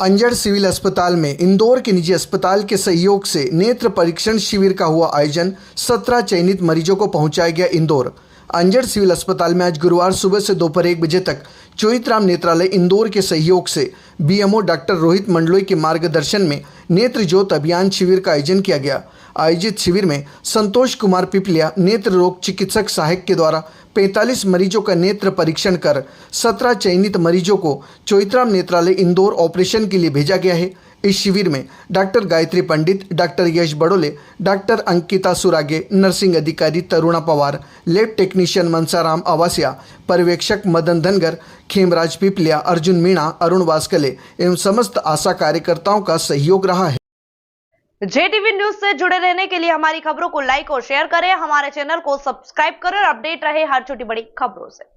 Anjad civil अस्पताल में इंदौर के निजी अस्पताल के सहयोग से नेत्र परीक्षण शिविर का हुआ आयोजन। 17 चयनित मरीजों को पहुंचाया गया इंदौर। अंजड़ सिविल अस्पताल में आज गुरुवार सुबह से दोपहर 1 बजे तक चोइथराम नेत्रालय इंदौर के सहयोग से बीएमओ डॉक्टर रोहित मंडलोई के मार्गदर्शन में नेत्र ज्योत अभियान शिविर का आयोजन किया गया। आयोजित शिविर में संतोष कुमार पिपलिया नेत्र रोग चिकित्सक सहायक के द्वारा 45 मरीजों का नेत्र परीक्षण कर 17 चयनित मरीजों को चोइथराम नेत्रालय इंदौर ऑपरेशन के लिए भेजा गया है। इस शिविर में डॉक्टर गायत्री पंडित, डॉक्टर यश बड़ोले, डॉक्टर अंकिता सुरागे, नर्सिंग अधिकारी तरुणा पवार, लैब टेक्नीशियन मनसाराम आवासिया, पर्यवेक्षक मदन धनगर, खेमराज पिपलिया, अर्जुन मीणा, अरुण वास्कले एवं समस्त आशा कार्यकर्ताओं का सहयोग रहा है। JTV न्यूज से जुड़े रहने के लिए हमारी खबरों को लाइक और शेयर करें, हमारे चैनल को सब्सक्राइब करें और अपडेट रहे हर छोटी बड़ी खबरों से।